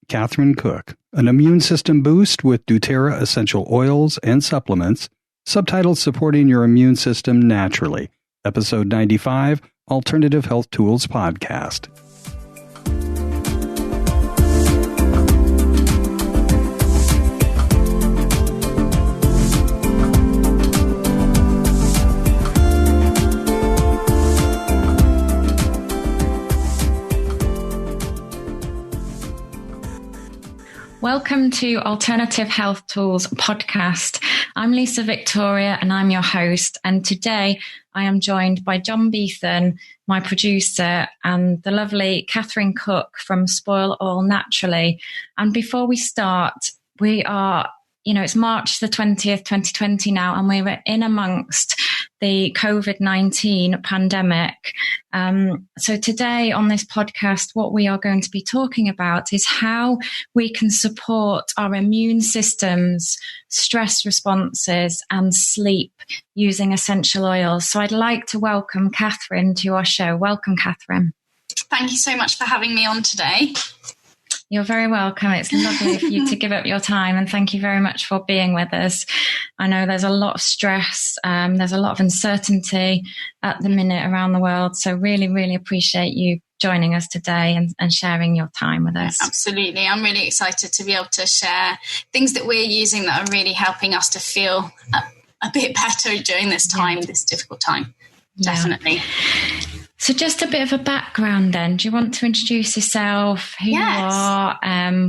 Catherine Cook, An Immune System Boost with DoTERRA Essential Oils and Supplements, subtitled Supporting Your Immune System Naturally, Episode 95, Alternative Health Tools Podcast. Welcome to Alternative Health Tools Podcast. I'm Lisa Victoria and I'm your host. And today I am joined by John Biethan, my producer, and the lovely Catherine Cook from Spoil All Naturally. And before we start, we are, it's March the 20th, 2020 now, and we're in amongst the COVID-19 pandemic. So today on this podcast, what we are going to be talking about is how we can support our immune systems, stress responses, and sleep using essential oils. So I'd like to welcome Catherine to our show. Welcome, Catherine. Thank you so much for having me on today. You're very welcome. It's lovely for you to give up your time, and thank you very much for being with us. I know there's a lot of stress, there's a lot of uncertainty at the minute around the world, so really, really appreciate you joining us today and sharing your time with us. Absolutely. I'm really excited to be able to share things that we're using that are really helping us to feel a bit better during this time, this difficult time. Yeah. Definitely. So just a bit of a background then. Do you want to introduce yourself, who you are,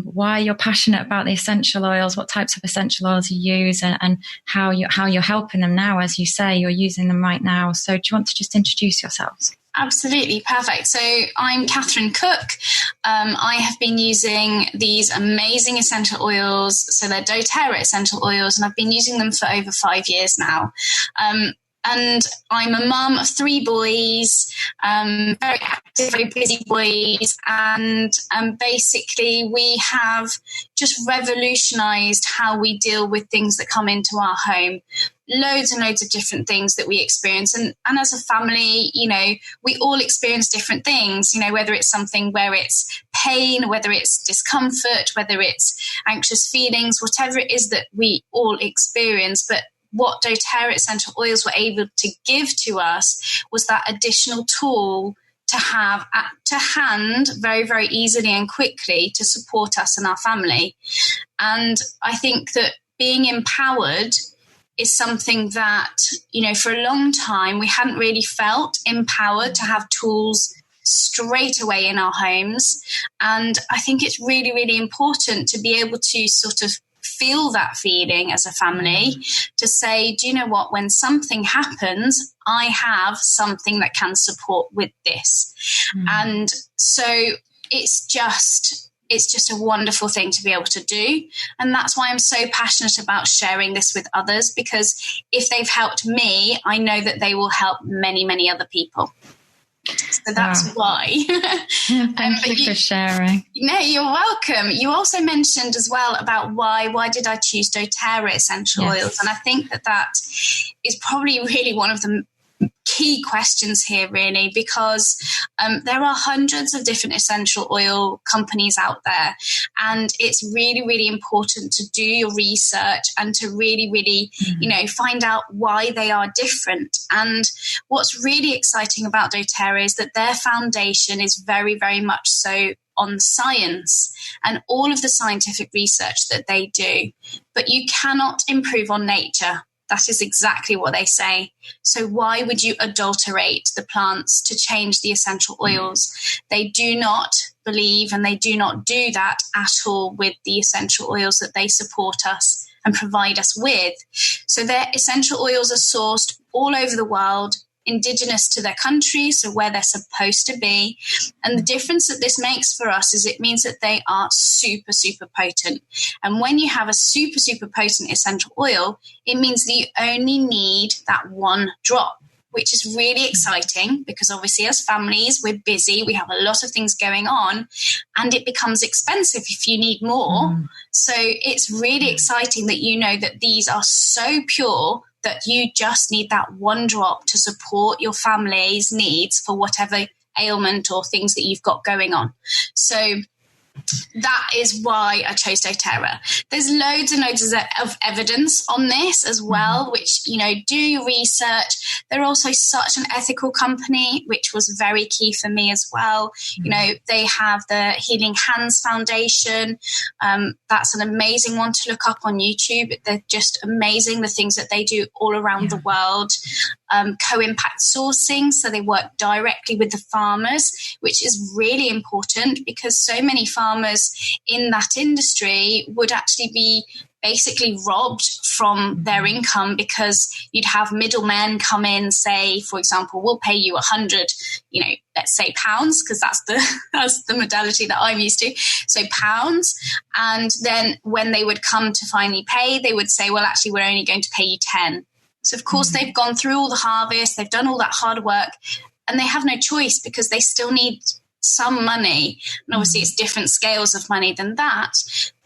why you're passionate about the essential oils, what types of essential oils you use, and how you're helping them now? As you say, you're using them right now. So do you want to just introduce yourselves? Absolutely. Perfect. So I'm Catherine Cook. I have been using these amazing essential oils. So they're doTERRA essential oils, and I've been using them for over 5 years now. And I'm a mum of 3 boys, very active, very busy boys. And basically we have just revolutionized how we deal with things that come into our home. Loads and loads of different things that we experience. And as a family, we all experience different things, whether it's something where it's pain, whether it's discomfort, whether it's anxious feelings, whatever it is that we all experience. But what doTERRA essential oils were able to give to us was that additional tool to have to hand very, very easily and quickly to support us and our family. And I think that being empowered is something that, for a long time we hadn't really felt empowered to have tools straight away in our homes. And I think it's really, really important to be able to sort of feel that feeling as a family, to say, do you know what, when something happens, I have something that can support with this. And so it's just a wonderful thing to be able to do. And that's why I'm so passionate about sharing this with others, because if they've helped me, I know that they will help many, many other people. So that's why. Thank you for sharing. No, you're welcome. You also mentioned as well about why did I choose doTERRA essential oils? And I think that is probably really one of the key questions here, really, because there are hundreds of different essential oil companies out there, and it's really, really important to do your research and to really, really, find out why they are different. And what's really exciting about doTERRA is that their foundation is very, very much so on science and all of the scientific research that they do. But you cannot improve on nature. That is exactly what they say. So why would you adulterate the plants to change the essential oils? They do not believe, and they do not do that at all with the essential oils that they support us and provide us with. So their essential oils are sourced all over the world, indigenous to their country, so where they're supposed to be. And the difference that this makes for us is it means that they are super, super potent. And when you have a super, super potent essential oil, it means that you only need that 1 drop, which is really exciting because obviously as families, we're busy, we have a lot of things going on, and it becomes expensive if you need more. So it's really exciting that you know that these are so pure that you just need that 1 drop to support your family's needs for whatever ailment or things that you've got going on. So that is why I chose doTERRA. There's loads and loads of evidence on this as well, which, do your research. They're also such an ethical company, which was very key for me as well. They have the Healing Hands Foundation. That's an amazing one to look up on YouTube. They're just amazing, the things that they do all around the world. Co-impact sourcing, so they work directly with the farmers, which is really important because so many farmers in that industry would actually be basically robbed from their income because you'd have middlemen come in, say, for example, we'll pay you 100, let's say pounds, because that's the modality that I'm used to. So pounds. And then when they would come to finally pay, they would say, well, actually, we're only going to pay you 10. So, of course, they've gone through all the harvest, they've done all that hard work, and they have no choice because they still need some money. And obviously, it's different scales of money than that.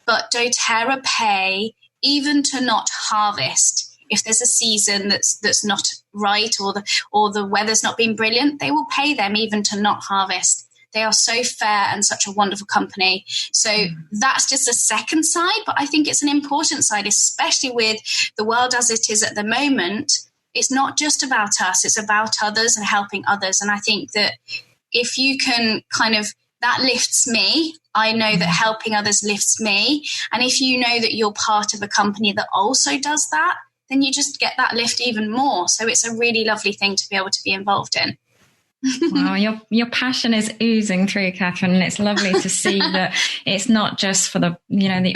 But doTERRA pay even to not harvest. If there's a season that's not right or the weather's not been brilliant, they will pay them even to not harvest. They are so fair and such a wonderful company. So that's just a second side, but I think it's an important side, especially with the world as it is at the moment. It's not just about us, it's about others and helping others. And I think that if you can that lifts me. I know that helping others lifts me. And if you know that you're part of a company that also does that, then you just get that lift even more. So it's a really lovely thing to be able to be involved in. Wow, your passion is oozing through, Catherine, and it's lovely to see that it's not just for the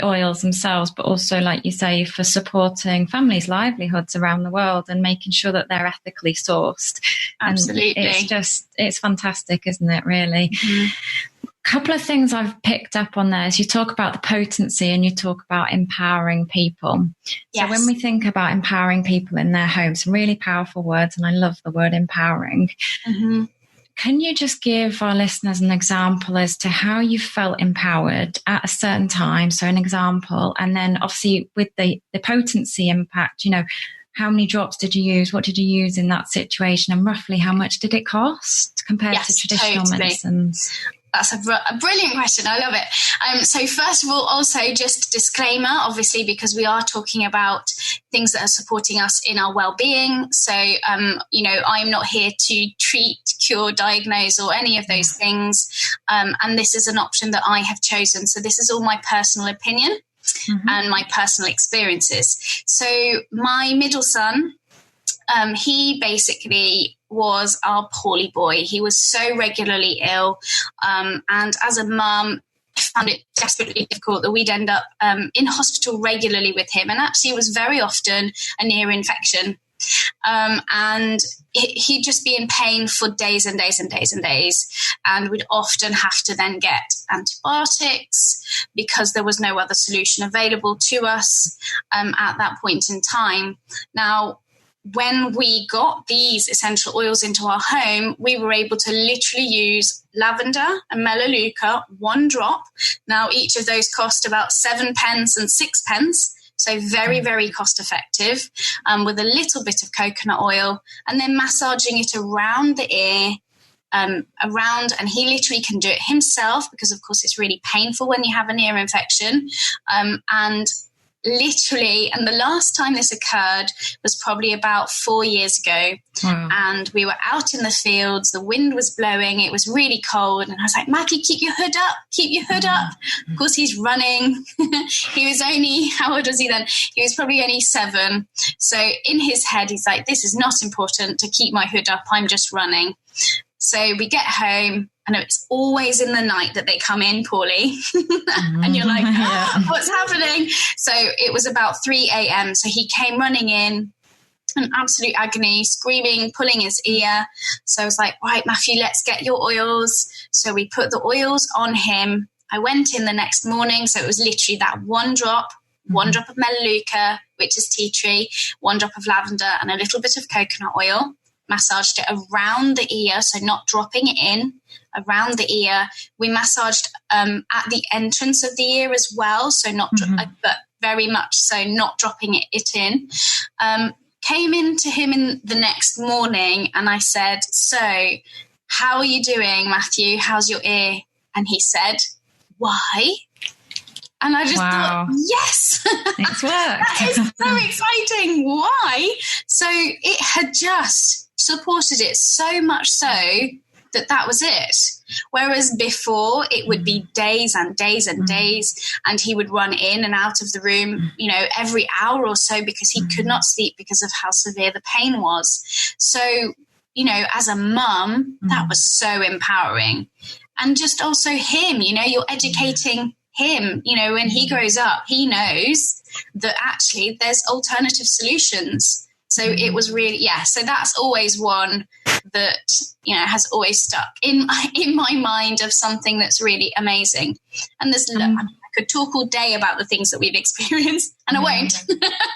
oils themselves, but also, like you say, for supporting families' livelihoods around the world and making sure that they're ethically sourced. Absolutely. And it's fantastic, isn't it, really? Couple of things I've picked up on there is you talk about the potency and you talk about empowering people. Yes. So when we think about empowering people in their homes, really powerful words, and I love the word empowering. Can you just give our listeners an example as to how you felt empowered at a certain time? So an example, and then obviously with the potency impact, how many drops did you use? What did you use in that situation? And roughly how much did it cost compared to traditional medicines? That's a brilliant question. I love it. So first of all, also just disclaimer, obviously, because we are talking about things that are supporting us in our well-being. So, I'm not here to treat, cure, diagnose, or any of those things. And this is an option that I have chosen. So this is all my personal opinion and my personal experiences. So my middle son, he basically was our poorly boy. He was so regularly ill. And as a mum, I found it desperately difficult that we'd end up in hospital regularly with him. And actually it was very often a near infection. And he'd just be in pain for days and days and days and days. And we'd often have to then get antibiotics because there was no other solution available to us at that point in time. Now, when we got these essential oils into our home, we were able to literally use lavender and melaleuca, 1 drop. Now, each of those cost about 7 pence and 6 pence. So very, very cost effective, with a little bit of coconut oil, and then massaging it around the ear, and he literally can do it himself because, of course, it's really painful when you have an ear infection. And literally, and the last time this occurred was probably about 4 years ago. Wow. And we were out in the fields, the wind was blowing, it was really cold, and I was like, Mackie, keep your hood up. Of course, he's running. He was only, how old was he then? He was probably only 7. So in his head, he's like, this is not important to keep my hood up, I'm just running. So we get home, and it's always in the night that they come in poorly. And you're like, what's happening? So it was about 3 a.m. So he came running in absolute agony, screaming, pulling his ear. So I was like, right, Matthew, let's get your oils. So we put the oils on him. I went in the next morning. So it was literally that 1 drop. 1 drop of melaleuca, which is tea tree, 1 drop of lavender, and a little bit of coconut oil. Massaged it around the ear, so not dropping it in, around the ear. We massaged at the entrance of the ear as well, so not, but very much so not dropping it in. Came into him in the next morning, and I said, so how are you doing, Matthew? How's your ear? And he said, why? And I just thought, yes, it's worked. That is so exciting. Why? So it had just supported it so much so that was it. Whereas before it would be days and days and days, and he would run in and out of the room, every hour or so because he could not sleep because of how severe the pain was. So, as a mum, that was so empowering. And just also him, you're educating him, when he grows up, he knows that actually there's alternative solutions. So it was really, so that's always one that, has always stuck in my mind of something that's really amazing. And I could talk all day about the things that we've experienced, and I won't.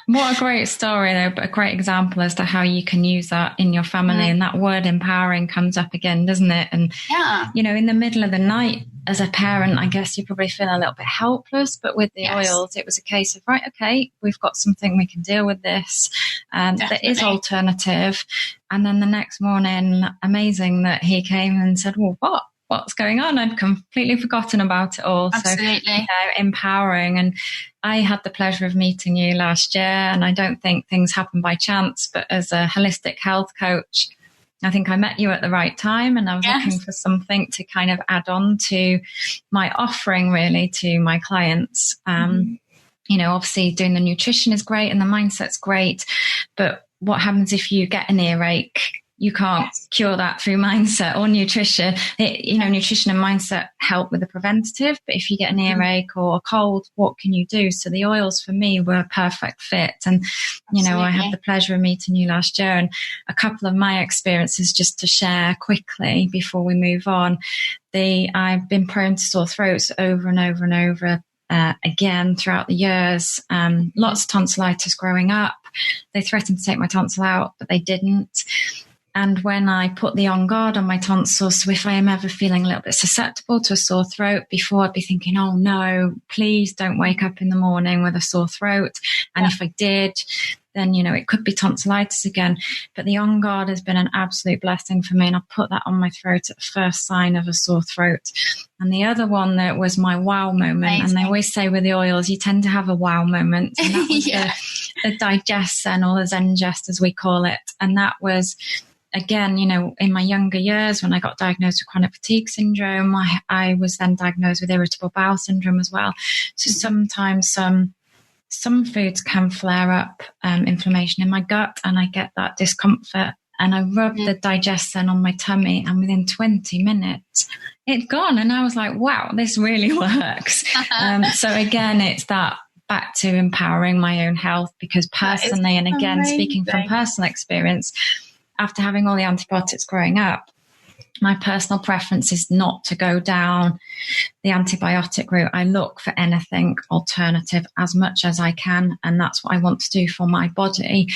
What a great story, though, but a great example as to how you can use that in your family. And that word empowering comes up again, doesn't it? And, in the middle of the night, as a parent, I guess you probably feel a little bit helpless, but with the oils, it was a case of, right, okay, we've got something, we can deal with this. That is alternative. And then the next morning, amazing that he came and said, well, what's going on? I'd completely forgotten about it all. Absolutely. So, empowering. And I had the pleasure of meeting you last year, and I don't think things happen by chance, but as a holistic health coach, I think I met you at the right time, and I was looking for something to kind of add on to my offering really to my clients. Obviously doing the nutrition is great and the mindset's great, but what happens if you get an earache? You can't cure that through mindset or nutrition. Nutrition and mindset help with the preventative, but if you get an earache or a cold, what can you do? So the oils for me were a perfect fit. And, I had the pleasure of meeting you last year, and a couple of my experiences just to share quickly before we move on. I've been prone to sore throats over and over and over again throughout the years. Lots of tonsillitis growing up. They threatened to take my tonsil out, but they didn't. And when I put the On Guard on my tonsils, so if I am ever feeling a little bit susceptible to a sore throat, before I'd be thinking, oh no, please don't wake up in the morning with a sore throat. And if I did, then, it could be tonsillitis again. But the On Guard has been an absolute blessing for me. And I put that on my throat at the first sign of a sore throat. And the other one that was my wow moment. Amazing. And they always say with the oils, you tend to have a wow moment. And that was the Digest-Zen, or the Zengest as we call it. And that was, again, in my younger years when I got diagnosed with chronic fatigue syndrome, I was then diagnosed with irritable bowel syndrome as well. So sometimes some foods can flare up inflammation in my gut, and I get that discomfort. And I rubbed the Digest-Zen on my tummy, and within 20 minutes, it's gone. And I was like, wow, this really works. So again, it's that back to empowering my own health, because personally, and again, speaking from personal experience, after having all the antibiotics growing up, my personal preference is not to go down the antibiotic route. I look for anything alternative as much as I can, and that's what I want to do for my body.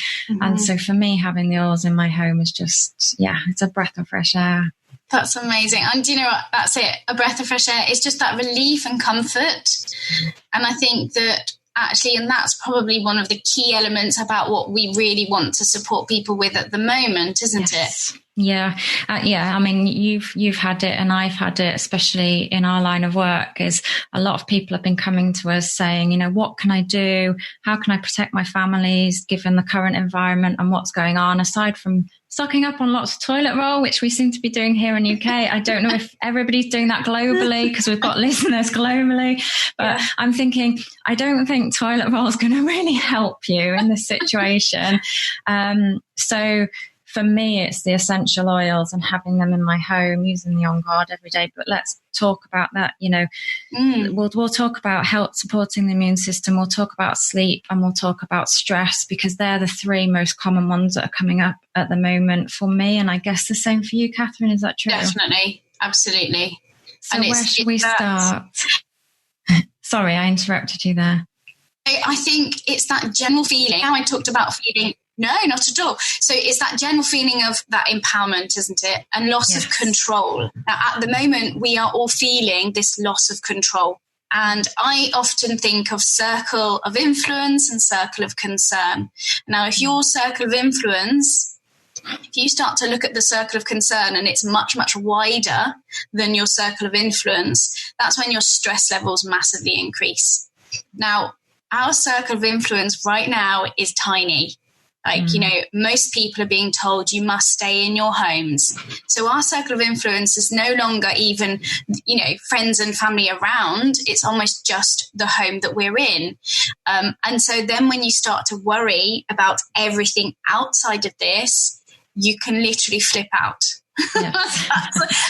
And so for me, having the oils in my home is just, it's a breath of fresh air. That's amazing. And you know what? That's it. A breath of fresh air. It's just that relief and comfort. And I think that actually, and that's probably one of the key elements about what we really want to support people with at the moment, isn't it? Yeah. I mean, you've had it and I've had it, especially in our line of work, is a lot of people have been coming to us saying, what can I do? How can I protect my families given the current environment and what's going on, aside from stocking up on lots of toilet roll, which we seem to be doing here in UK. I don't know if everybody's doing that globally because we've got listeners globally, but I'm thinking, I don't think toilet roll is going to really help you in this situation. So for me, it's the essential oils and having them in my home, using the On Guard every day. But let's talk about that. We'll talk about health, supporting the immune system. We'll talk about sleep, and we'll talk about stress, because they're the three most common ones that are coming up at the moment for me. And I guess the same for you, Catherine. Is that true? Definitely. Absolutely. So where should we start? Sorry, I interrupted you there. I think it's that general feeling. How I talked about feeling. No, not at all. So it's that general feeling of that empowerment, isn't it? And loss of control. Now, at the moment, we are all feeling this loss of control. And I often think of circle of influence and circle of concern. Now, if your circle of influence, if you start to look at the circle of concern and it's much, much wider than your circle of influence, that's when your stress levels massively increase. Now, our circle of influence right now is tiny. Like, most people are being told you must stay in your homes. So our circle of influence is no longer even, friends and family around. It's almost just the home that we're in. And so then when you start to worry about everything outside of this, you can literally flip out. Yes.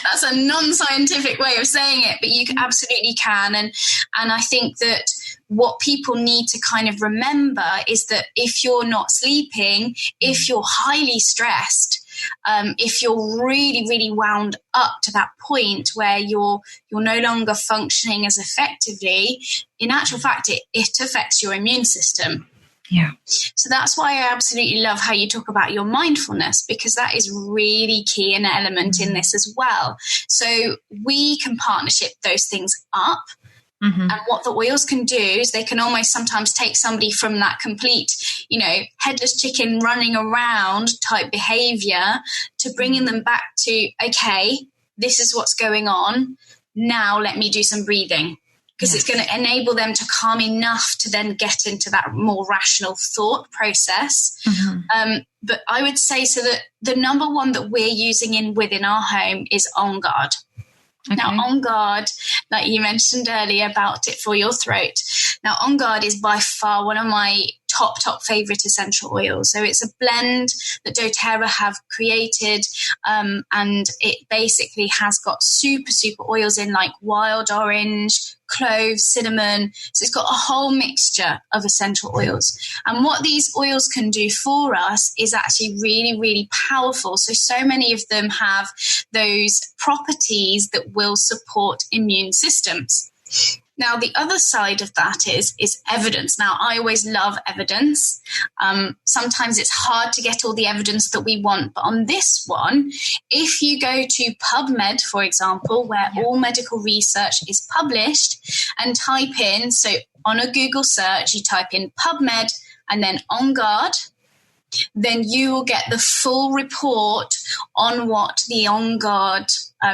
that's a non-scientific way of saying it, but you absolutely can. And I think that what people need to kind of remember is that if you're not sleeping, if you're highly stressed, if you're really, really wound up to that point where you're no longer functioning as effectively, in actual fact, it affects your immune system. Yeah. So that's why I absolutely love how you talk about your mindfulness, because that is really key and element in this as well. So we can partnership those things up. And what the oils can do is they can almost sometimes take somebody from that complete, headless chicken running around type behavior to bringing them back to, okay, this is what's going on. Now let me do some breathing, because it's going to enable them to calm enough to then get into that more rational thought process. But I would say so that the number one that we're using within our home is On Guard. Okay. Now, On Guard, like you mentioned earlier about it for your throat. Now, On Guard is by far one of my top favorite essential oils. So it's a blend that doTERRA have created, and it basically has got super oils in, like wild orange, cloves, cinnamon. So it's got a whole mixture of essential oils. And what these oils can do for us is actually really, really powerful. So many of them have those properties that will support immune systems. Now, the other side of that is evidence. Now, I always love evidence. Sometimes it's hard to get all the evidence that we want. But on this one, if you go to PubMed, for example, where all medical research is published, and type in, so on a Google search, you type in PubMed and then On Guard, then you will get the full report on what the On Guard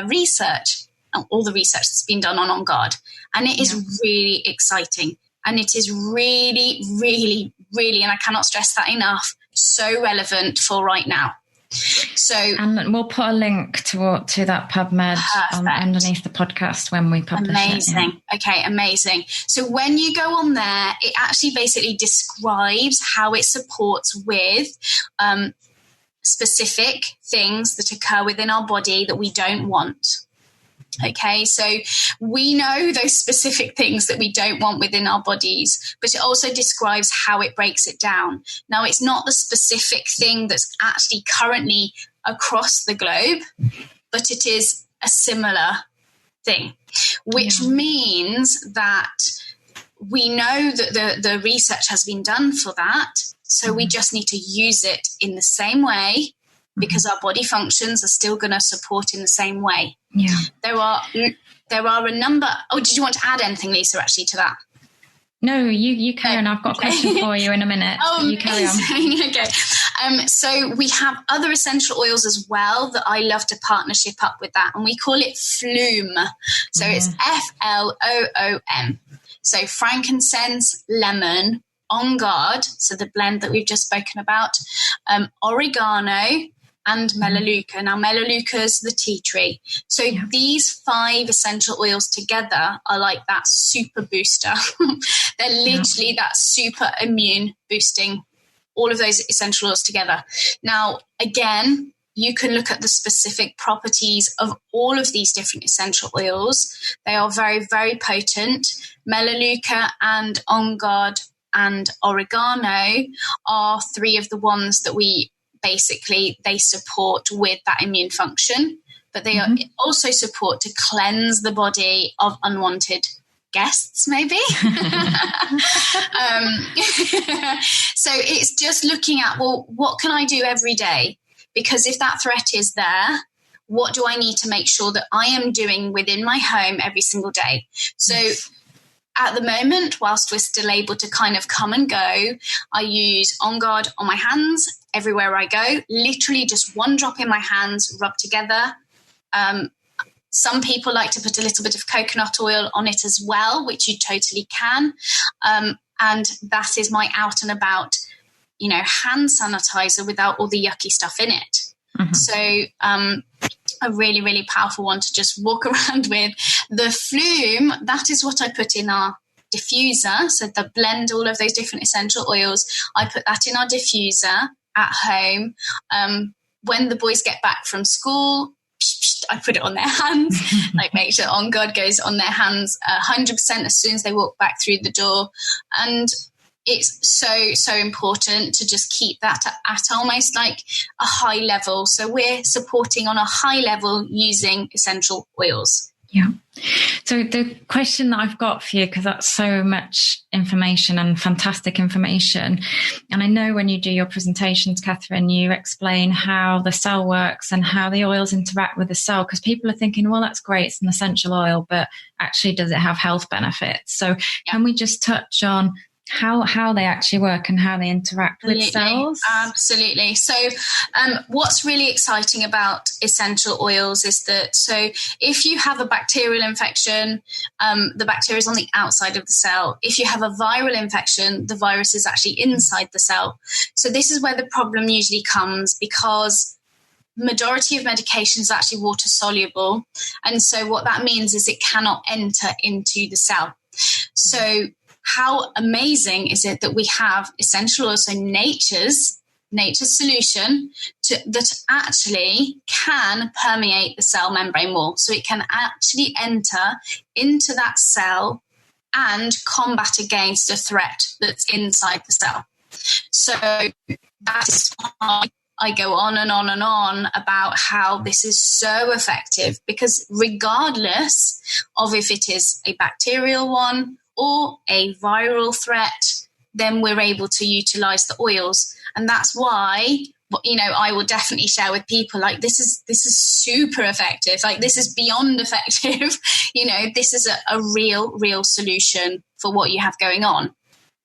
research, all the research that's been done on Guard. And it is really exciting. And it is really, really, really, and I cannot stress that enough, so relevant for right now. So, and we'll put a link to that PubMed underneath the podcast when we publish it. Amazing. Okay, amazing. So when you go on there, it actually basically describes how it supports with specific things that occur within our body that we don't want. Okay, so we know those specific things that we don't want within our bodies, but it also describes how it breaks it down. Now, it's not the specific thing that's actually currently across the globe, but it is a similar thing, which means that we know that the research has been done for that. So we just need to use it in the same way, because our body functions are still going to support in the same way. Yeah. There are a number. Oh, did you want to add anything, Lisa, actually, to that? No, you carry on. I've got a question for you in a minute. Oh, you carry on. Okay. So we have other essential oils as well that I love to partnership up with that, and we call it Floom. So it's FLOOM. So frankincense, lemon, On Guard, so the blend that we've just spoken about, oregano, and melaleuca. Now, melaleuca is the tea tree. So these 5 essential oils together are like that super booster. They're literally that super immune boosting, all of those essential oils together. Now, again, you can look at the specific properties of all of these different essential oils. They are very, very potent. Melaleuca and On Guard and oregano are 3 of the ones that they support with that immune function, but they also support to cleanse the body of unwanted guests, maybe. So it's just looking at, well, what can I do every day? Because if that threat is there, what do I need to make sure that I am doing within my home every single day? So at the moment, whilst we're still able to kind of come and go, I use On Guard on my hands everywhere I go, literally just one drop in my hands, rub together. Some people like to put a little bit of coconut oil on it as well, which you totally can. And that is my out and about, hand sanitizer without all the yucky stuff in it. Mm-hmm. So a really, really powerful one to just walk around with. The Flume, that is what I put in our diffuser. So the blend all of those different essential oils, I put that in our diffuser at home. When the boys get back from school, I put it on their hands, like make sure On God goes on their hands 100% as soon as they walk back through the door. And it's so important to just keep that at almost like a high level. So we're supporting on a high level using essential oils. Yeah. So the question that I've got for you, because that's so much information and fantastic information, and I know when you do your presentations, Catherine, you explain how the cell works and how the oils interact with the cell, because people are thinking, well, that's great, it's an essential oil, but actually does it have health benefits? So can we just touch on how they actually work and how they interact with cells? Absolutely. So what's really exciting about essential oils is that, so if you have a bacterial infection, the bacteria is on the outside of the cell. If you have a viral infection, the virus is actually inside the cell. So this is where the problem usually comes, because majority of medication is actually water soluble. And so what that means is it cannot enter into the cell. So how amazing is it that we have essential oils, so nature's solution that actually can permeate the cell membrane wall. So it can actually enter into that cell and combat against a threat that's inside the cell. So that is why I go on and on and on about how this is so effective, because regardless of if it is a bacterial one or a viral threat, then we're able to utilize the oils. And that's why, I will definitely share with people, like, this is super effective. Like, this is beyond effective. This is a real solution for what you have going on.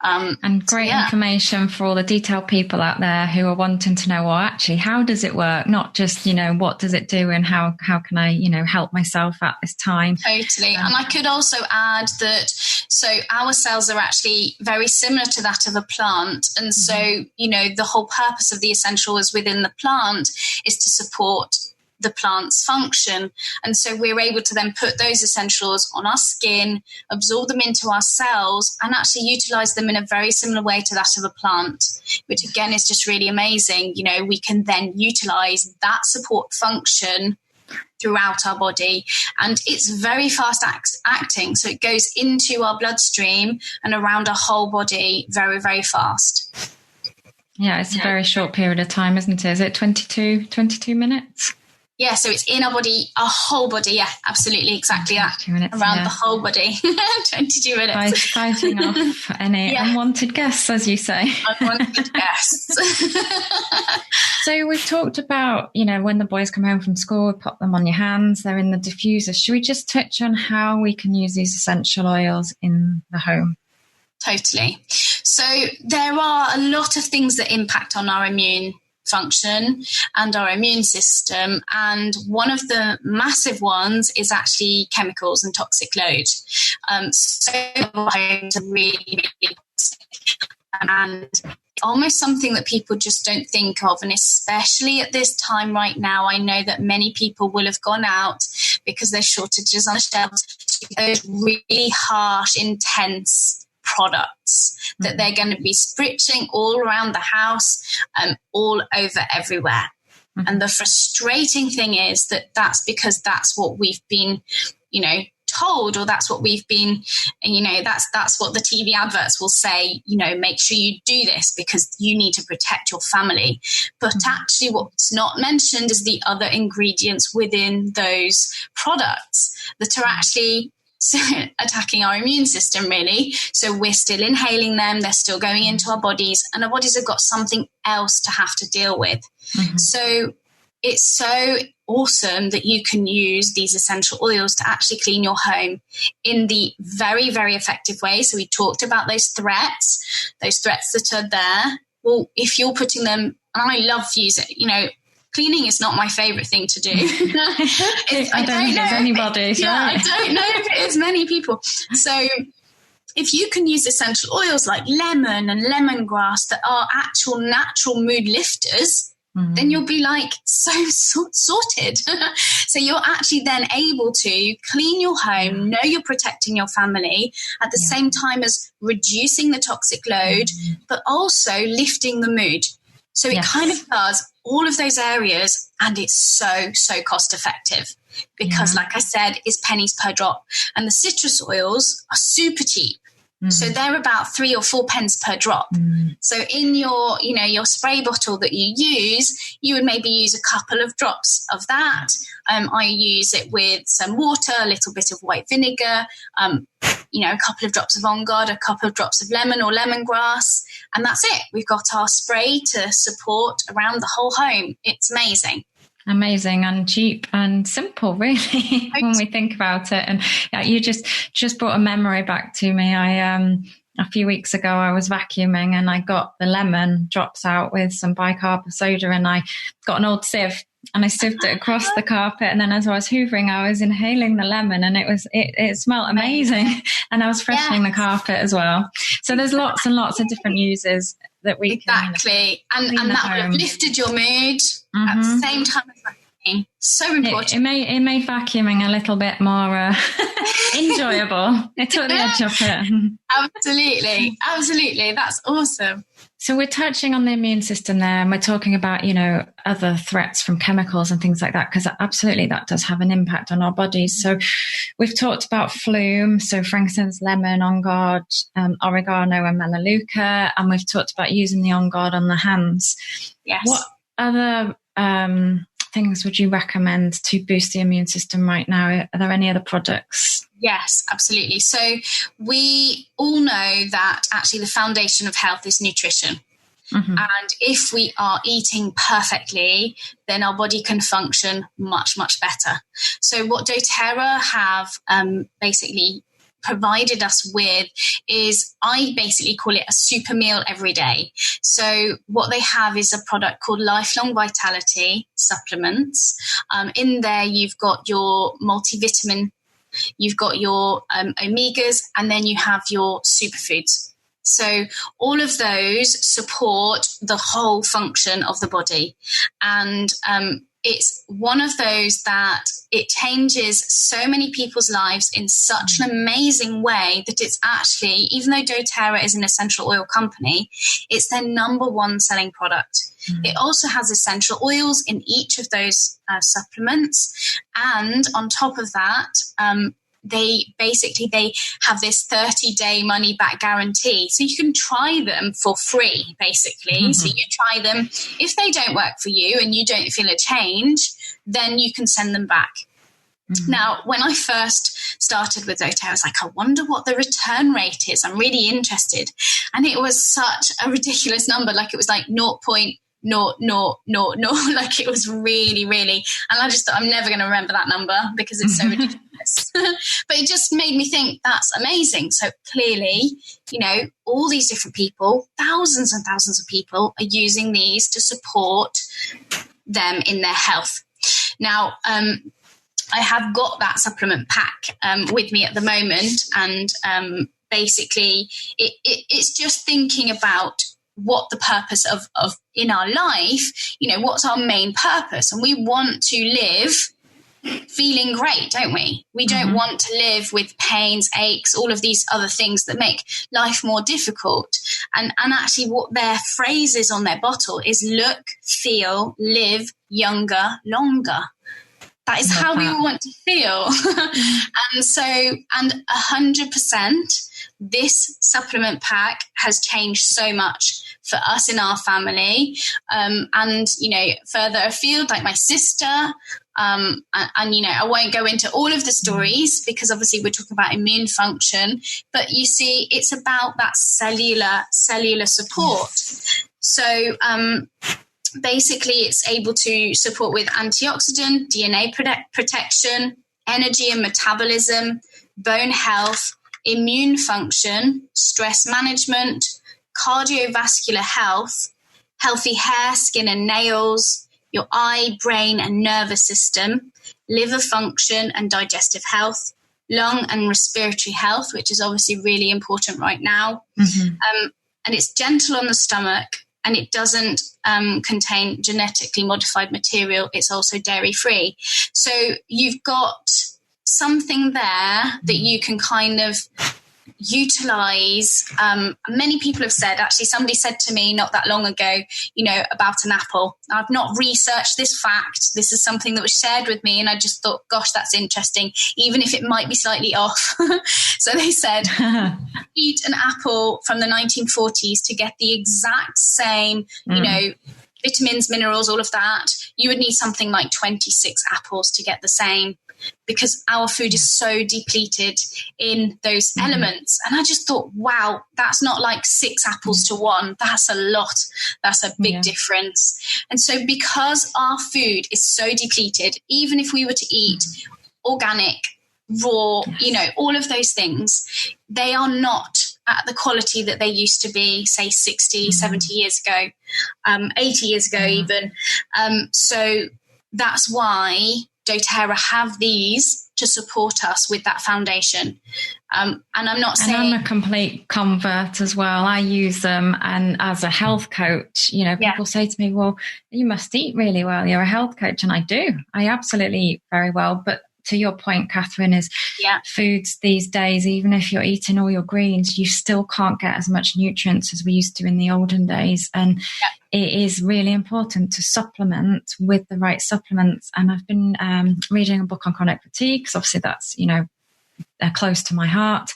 And great information for all the detailed people out there who are wanting to know, well, actually, how does it work? Not just, what does it do and how can I, help myself at this time? Totally. And I could also add that, so our cells are actually very similar to that of a plant. And so, the whole purpose of the essential oils within the plant is to support the plant's function. And so we're able to then put those essentials on our skin, absorb them into our cells, and actually utilize them in a very similar way to that of a plant, which again is just really amazing. We can then utilize that support function throughout our body, and it's very fast acting. So it goes into our bloodstream and around our whole body very, very fast. Yeah, it's a very short period of time, isn't it? Is it 22 minutes? Yeah, so it's in our body, our whole body. Yeah, absolutely, exactly that. 22 minutes, around the whole body. 22 minutes. By fighting off any unwanted guests, as you say. Unwanted guests. So we've talked about, when the boys come home from school, we pop them on your hands, they're in the diffuser. Should we just touch on how we can use these essential oils in the home? Totally. So there are a lot of things that impact on our immune function and our immune system, and one of the massive ones is actually chemicals and toxic load. So homes are really toxic, and almost something that people just don't think of, and especially at this time right now, I know that many people will have gone out because there's shortages on the shelves to those really harsh, intense products that they're going to be spritzing all around the house, all over everywhere. And the frustrating thing is that that's because that's what we've been, told, or that's what we've been, that's what the TV adverts will say, make sure you do this because you need to protect your family. But actually what's not mentioned is the other ingredients within those products that are actually attacking our immune system, really. So we're still inhaling them, they're still going into our bodies, and our bodies have got something else to have to deal with. So it's so awesome that you can use these essential oils to actually clean your home in the very, very effective way. So we talked about those threats that are there. Well, if you're putting them, and I love using, cleaning is not my favorite thing to do. I don't think there's anybody. I don't know if it is many people. So if you can use essential oils like lemon and lemongrass that are actual natural mood lifters, then you'll be like so sorted. So you're actually then able to clean your home, know you're protecting your family at the same time as reducing the toxic load, but also lifting the mood. So it kind of does all of those areas, and it's so cost effective because, like I said, it's pennies per drop. And the citrus oils are super cheap. So they're about 3 or 4 pence per drop. So in your, your spray bottle that you use, you would maybe use a couple of drops of that. I use it with some water, a little bit of white vinegar, a couple of drops of On Guard, a couple of drops of lemon or lemongrass, and that's it. We've got our spray to support around the whole home. It's amazing. Amazing and cheap and simple, really, when we think about it. And you just brought a memory back to me. A few weeks ago, I was vacuuming and I got the lemon drops out with some bicarb of soda, and I got an old sieve and I sieved it across the carpet. And then as I was hoovering, I was inhaling the lemon, and it smelled amazing. And I was freshening the carpet as well. So there's lots and lots of different uses that we can and that would have lifted your mood at the same time as vacuuming. So important. It made vacuuming a little bit more enjoyable. It took the edge off it. Absolutely. That's awesome. So we're touching on the immune system there, and we're talking about, other threats from chemicals and things like that, because absolutely that does have an impact on our bodies. So we've talked about flume, so frankincense, lemon, On Guard, oregano and melaleuca, and we've talked about using the On Guard on the hands. Yes. What other things would you recommend to boost the immune system right now? Are there any other products? Yes, absolutely. So we all know that actually the foundation of health is nutrition. And if we are eating perfectly, then our body can function much, much better. So what doTERRA have basically provided us with is, I basically call it a super meal every day. So what they have is a product called Lifelong Vitality supplements. In there, you've got your multivitamin, you've got your omegas, and then you have your superfoods. So all of those support the whole function of the body. And it's one of those that it changes so many people's lives in such an amazing way that it's actually, even though doTERRA is an essential oil company, it's their number one selling product. It also has essential oils in each of those supplements. And on top of that, they have this 30-day money back guarantee. So you can try them for free, basically. So you try them. If they don't work for you and you don't feel a change, then you can send them back. Now, when I first started with doTERRA, I was like, I wonder what the return rate is. I'm really interested. And it was such a ridiculous number. Like it was like 0.000, like it was really, really, and I just thought, I'm never going to remember that number because it's so ridiculous. But it just made me think, that's amazing. So clearly, all these different people, thousands and thousands of people are using these to support them in their health. Now, I have got that supplement pack with me at the moment, and basically it's just thinking about what the purpose of in our life, what's our main purpose. And we want to live feeling great, don't we? We don't want to live with pains, aches, all of these other things that make life more difficult. And actually what their phrase is on their bottle is look, feel, live younger, longer. That is how we all want to feel. And 100%, this supplement pack has changed so much for us in our family. And, further afield, like my sister, and I won't go into all of the stories because obviously we're talking about immune function, but you see, it's about that cellular support. So, basically, it's able to support with antioxidant, DNA protection, energy and metabolism, bone health, immune function, stress management, cardiovascular health, healthy hair, skin and nails, your eye, brain and nervous system, liver function and digestive health, lung and respiratory health, which is obviously really important right now. And it's gentle on the stomach, and it doesn't contain genetically modified material. It's also dairy-free. So you've got something there that you can kind of utilize. Many people have said, actually, somebody said to me not that long ago, about an apple. I've not researched this fact. This is something that was shared with me, and I just thought, gosh, that's interesting, even if it might be slightly off. So they said, eat an apple from the 1940s to get the exact same, vitamins, minerals, all of that. You would need something like 26 apples to get the same, because our food is so depleted in those elements. And I just thought, wow, that's not like 6 apples to 1. That's a lot. That's a big difference. And so because our food is so depleted, even if we were to eat organic, raw, all of those things, they are not at the quality that they used to be, say 60, 70 years ago, 80 years ago even. So that's why doTERRA have these to support us with that foundation. And I'm not saying... And I'm a complete convert as well. I use them, and as a health coach, people say to me, well, you must eat really well. You're a health coach. And I do. I absolutely eat very well. But to your point, Catherine, is foods these days, even if you're eating all your greens, you still can't get as much nutrients as we used to in the olden days. And it is really important to supplement with the right supplements. And I've been reading a book on chronic fatigue, because obviously that's, close to my heart,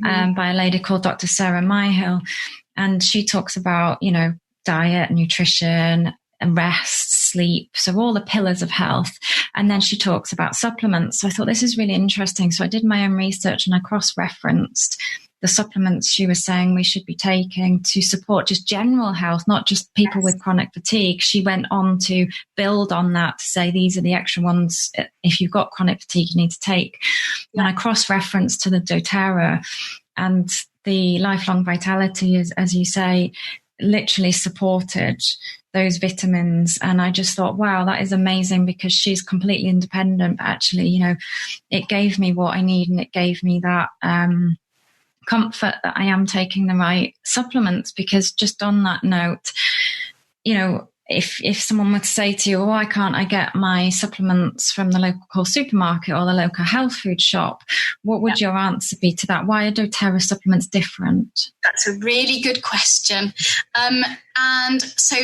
by a lady called Dr. Sarah Myhill. And she talks about, diet, nutrition, and rest, sleep, so all the pillars of health. And then she talks about supplements. So I thought, this is really interesting. So I did my own research, and I cross-referenced the supplements she was saying we should be taking to support just general health, not just people with chronic fatigue. She went on to build on that to say, these are the extra ones if you've got chronic fatigue you need to take. And I cross-referenced to the doTERRA, and the lifelong vitality is, as you say, literally supported those vitamins. And I just thought, wow, that is amazing, because she's completely independent. But actually, it gave me what I need, and it gave me that comfort that I am taking the right supplements. Because just on that note, if someone were to say to you, why can't I get my supplements from the local supermarket or the local health food shop? What would your answer be to that? Why are doTERRA supplements different? That's a really good question. And so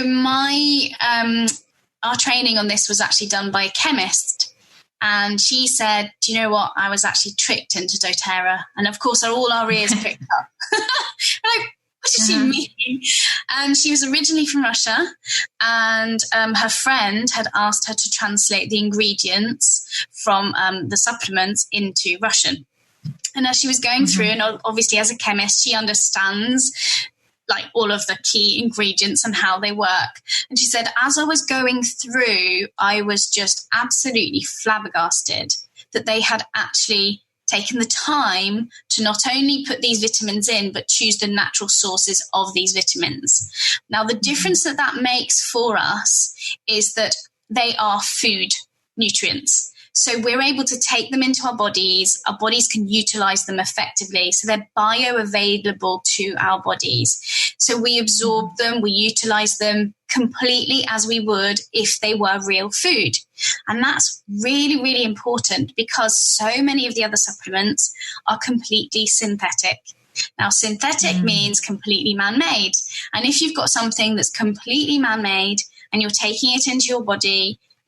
our training on this was actually done by a chemist. And she said, do you know what? I was actually tricked into doTERRA. And of course, all our ears pricked up. What does she mean? And she was originally from Russia, and her friend had asked her to translate the ingredients from the supplements into Russian. And as she was going through, and obviously as a chemist, she understands like all of the key ingredients and how they work. And she said, as I was going through, I was just absolutely flabbergasted that they had actually taken the time to not only put these vitamins in, but choose the natural sources of these vitamins. Now, the difference that makes for us is that they are food nutrients. So we're able to take them into our bodies can utilize them effectively. So they're bioavailable to our bodies. So we absorb them, we utilize them completely as we would if they were real food. And that's really, really important, because so many of the other supplements are completely synthetic. Now, synthetic means completely man-made. And if you've got something that's completely man-made and you're taking it into your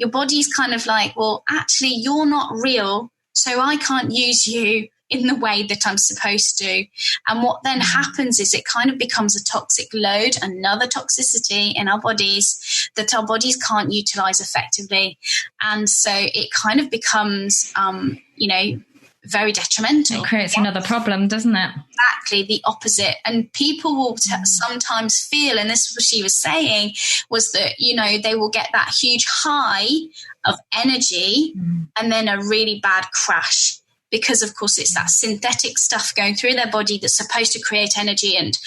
body's kind of like, well, actually, you're not real, so I can't use you in the way that I'm supposed to. And what then happens is it kind of becomes a toxic load, another toxicity in our bodies that our bodies can't utilize effectively. And so it kind of becomes, very detrimental. It creates another problem, doesn't it? Exactly, the opposite. And people will sometimes feel, and this is what she was saying, was that, they will get that huge high of energy and then a really bad crash. Because, of course, it's that synthetic stuff going through their body that's supposed to create energy. And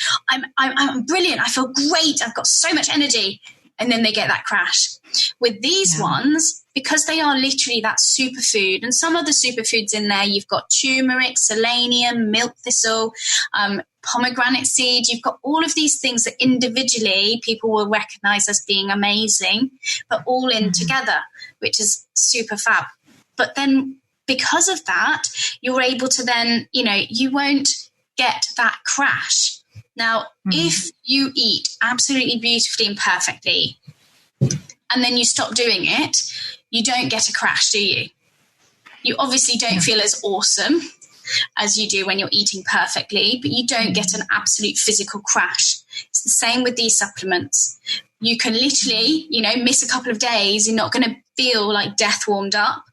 I'm brilliant. I feel great. I've got so much energy. and then they get that crash. With these ones, because they are literally that superfood, and some of the superfoods in there, you've got turmeric, selenium, milk thistle, pomegranate seed. You've got all of these things that individually people will recognize as being amazing, but all in together, which is super fab. But then because of that, you're able to then, you won't get that crash. Now, if you eat absolutely beautifully and perfectly, and then you stop doing it, you don't get a crash, do you? You obviously don't feel as awesome as you do when you're eating perfectly, but you don't get an absolute physical crash. It's the same with these supplements. You can literally, miss a couple of days. You're not going to feel like death warmed up.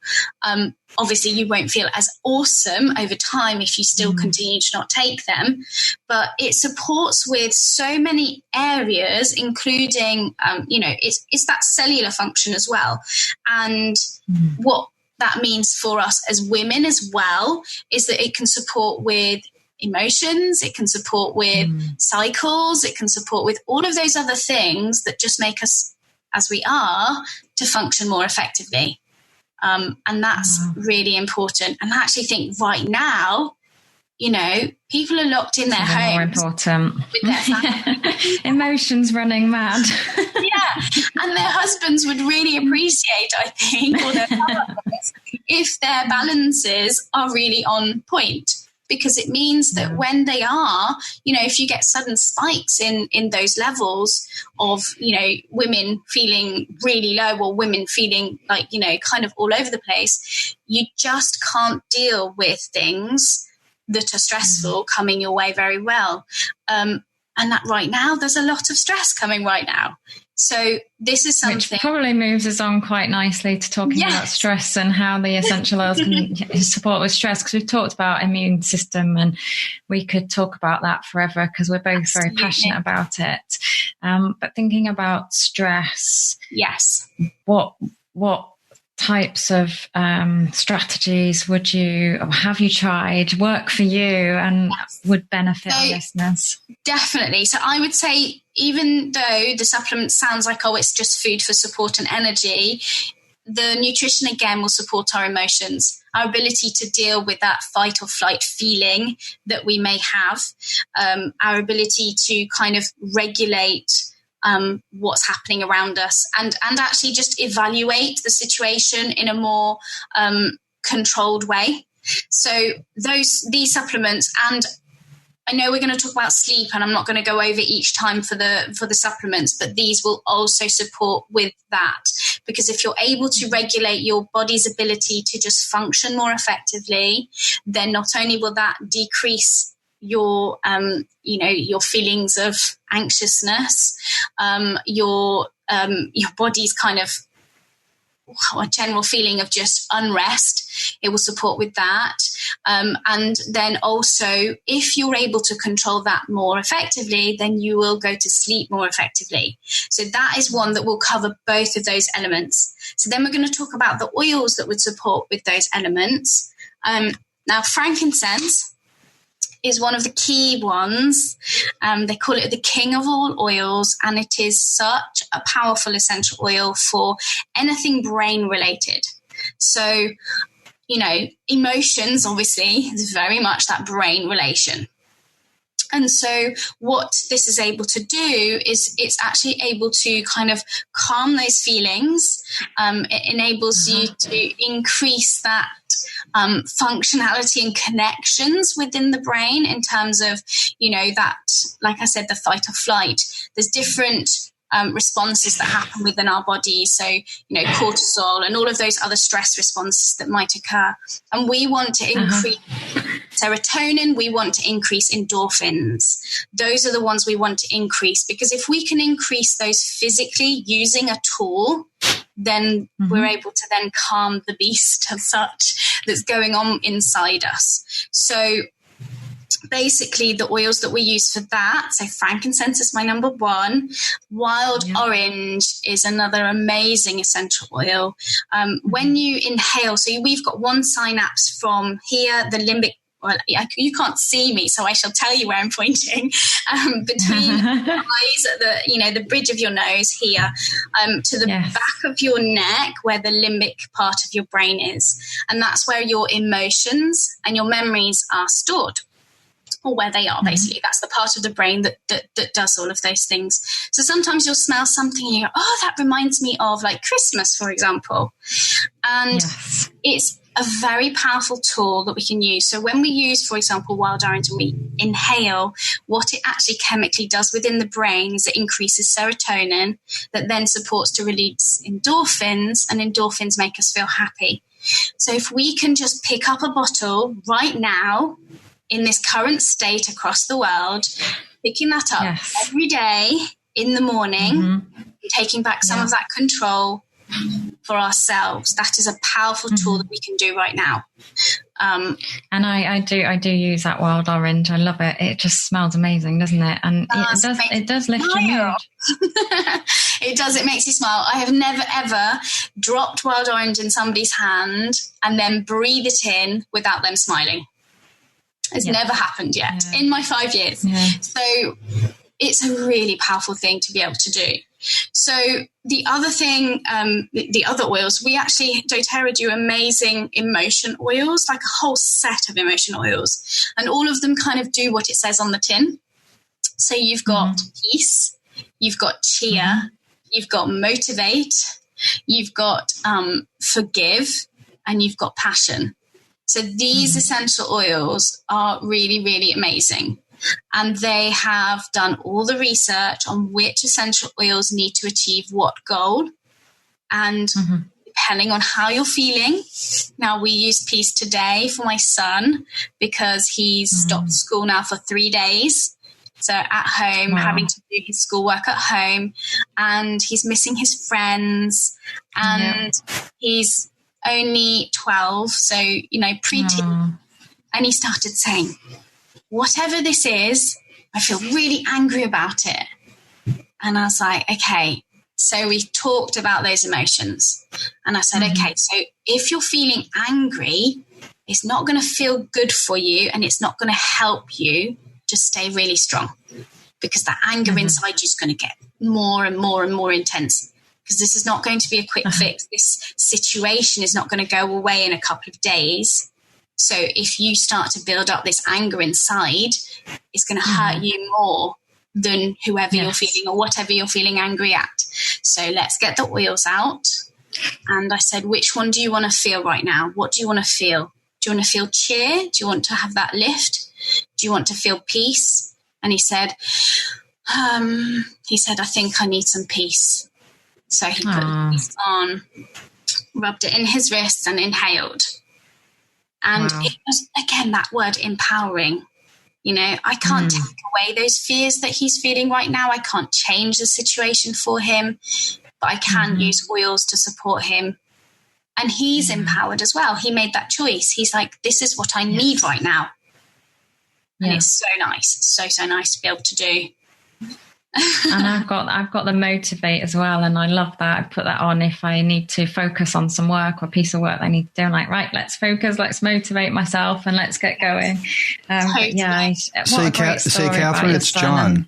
Obviously, you won't feel as awesome over time if you still continue to not take them. But it supports with so many areas, including, it's that cellular function as well. And what that means for us as women as well is that it can support with emotions, it can support with cycles, it can support with all of those other things that just make us, as we are, to function more effectively. And that's really important. And I actually think right now, people are locked in their homes. More important. With their family. Emotions running mad. And their husbands would really appreciate, I think, or their partners, if their balances are really on point. Because it means that when they are, if you get sudden spikes in those levels of, women feeling really low or women feeling like, kind of all over the place, you just can't deal with things that are stressful coming your way very well. And that right now, there's a lot of stress coming right now. So this is something... Which probably moves us on quite nicely to talking about stress and how the essential oils can support with stress, because we've talked about immune system and we could talk about that forever because we're both very passionate about it. But thinking about stress... Yes. What types of strategies would you, or have you tried, work for you and would benefit our listeners? Definitely. So I would say, even though the supplement sounds like, it's just food for support and energy, the nutrition again will support our emotions, our ability to deal with that fight or flight feeling that we may have, our ability to kind of regulate what's happening around us and actually just evaluate the situation in a more controlled way. So these supplements, and I know we're going to talk about sleep and I'm not going to go over each time for the supplements, but these will also support with that, because if you're able to regulate your body's ability to just function more effectively, then not only will that decrease your feelings of anxiousness, your body's kind of a general feeling of just unrest, it will support with that. And then also, if you're able to control that more effectively, then you will go to sleep more effectively. So that is one that will cover both of those elements. So then we're going to talk about the oils that would support with those elements. Now, frankincense is one of the key ones. They call it the king of all oils, and it is such a powerful essential oil for anything brain related. So, emotions obviously is very much that brain relation. And so what this is able to do is it's actually able to kind of calm those feelings. It enables you to increase that functionality and connections within the brain in terms of, that, like I said, the fight or flight. There's different responses that happen within our body. So, cortisol and all of those other stress responses that might occur. And we want to increase serotonin, we want to increase endorphins. Those are the ones we want to increase, because if we can increase those physically using a tool, then we're able to then calm the beast as such that's going on inside us. So basically the oils that we use for that, so frankincense is my number one. Wild orange is another amazing essential oil. When you inhale, so we've got one synapse from here, the limbic well, you can't see me, so I shall tell you where I'm pointing, between the eyes at the bridge of your nose here, to the back of your neck where the limbic part of your brain is. And that's where your emotions and your memories are stored, or where they are, basically. That's the part of the brain that does all of those things. So sometimes you'll smell something and you go, oh, that reminds me of like Christmas, for example. And it's a very powerful tool that we can use. So when we use, for example, wild orange and we inhale, what it actually chemically does within the brain is it increases serotonin that then supports to release endorphins, and endorphins make us feel happy. So if we can just pick up a bottle right now in this current state across the world, picking that up every day in the morning, taking back some of that control for ourselves, that is a powerful tool that we can do right now. And I do use that wild orange. I love it. It just smells amazing, doesn't it? And it does lift your mood. It does. It makes you smile. I have never ever dropped wild orange in somebody's hand and then breathe it in without them smiling. It's never happened yet in my 5 years. So it's a really powerful thing to be able to do. So the other thing, the other oils, we actually, doTERRA do amazing emotion oils, like a whole set of emotion oils. And all of them kind of do what it says on the tin. So you've got peace, you've got cheer, you've got motivate, you've got forgive, and you've got passion. So these essential oils are really, really amazing. And they have done all the research on which essential oils need to achieve what goal. And depending on how you're feeling. Now, we used peace today for my son because he's stopped school now for 3 days. So at home, having to do his schoolwork at home, and he's missing his friends, and he's only 12, so, preteen. And he started saying, whatever this is, I feel really angry about it. And I was like, okay. So we talked about those emotions. And I said, okay, so if you're feeling angry, it's not going to feel good for you, and it's not going to help you to stay really strong, because that anger inside you is going to get more and more and more intense. Because this is not going to be a quick fix. This situation is not going to go away in a couple of days. So if you start to build up this anger inside, it's going to hurt you more than whoever you're feeling or whatever you're feeling angry at. So let's get the oils out. And I said, which one do you want to feel right now? What do you want to feel? Do you want to feel cheer? Do you want to have that lift? Do you want to feel peace? And he said, I think I need some peace. So he put the peace on, rubbed it in his wrist, and inhaled. And it was, again, that word empowering. I can't take away those fears that he's feeling right now. I can't change the situation for him, but I can use oils to support him. And he's empowered as well. He made that choice. He's like, this is what I need right now. And it's so nice. So nice to be able to do. And I've got the motivate as well, and I love that. I put that on if I need to focus on some work or piece of work I need to do. I'm like, right, let's focus, let's motivate myself, and let's get going. Say, Catherine, it's John.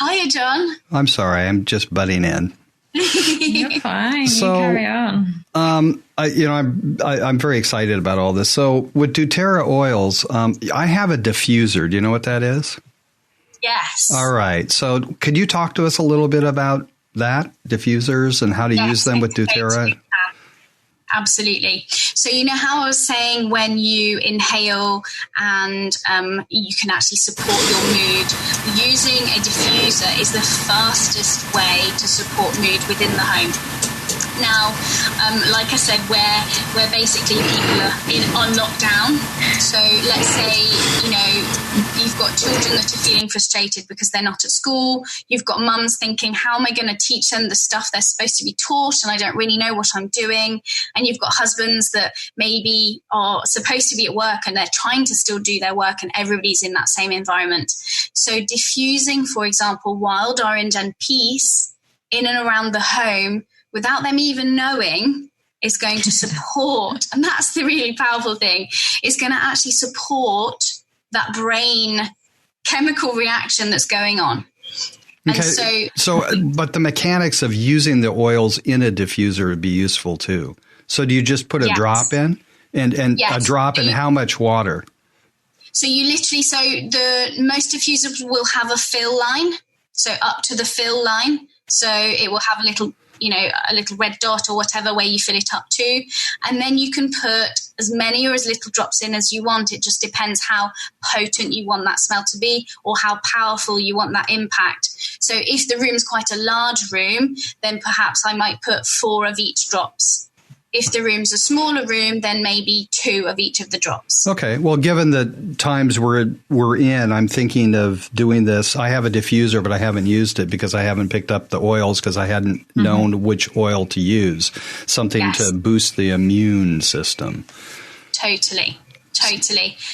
Hiya, John. I'm sorry, I'm just butting in. You're fine. So, you carry on. I'm very excited about all this. So with doTERRA oils, I have a diffuser. Do you know what that is? Yes. All right. So could you talk to us a little bit about that, diffusers, and how to use them with doTERRA? Absolutely. So you know how I was saying when you inhale and you can actually support your mood, using a diffuser is the fastest way to support mood within the home. Now, like I said, where basically people are on lockdown. So let's say, you've got children that are feeling frustrated because they're not at school. You've got mums thinking, how am I going to teach them the stuff they're supposed to be taught? And I don't really know what I'm doing. And you've got husbands that maybe are supposed to be at work and they're trying to still do their work, and everybody's in that same environment. So diffusing, for example, wild orange and peace in and around the home, without them even knowing, is going to support, and that's the really powerful thing, is going to actually support that brain chemical reaction that's going on. Okay. But the mechanics of using the oils in a diffuser would be useful too. So do you just put a drop in and a drop in how much water? So you literally, the most diffusers will have a fill line. So up to the fill line. So it will have a little red dot or whatever where you fill it up to. And then you can put as many or as little drops in as you want. It just depends how potent you want that smell to be or how powerful you want that impact. So if the room's quite a large room, then perhaps I might put 4 of each drops. If the room's a smaller room, then maybe 2 of each of the drops. Okay. Well, given the times we're in, I'm thinking of doing this. I have a diffuser, but I haven't used it because I haven't picked up the oils because I hadn't known which oil to use. Something to boost the immune system. Totally.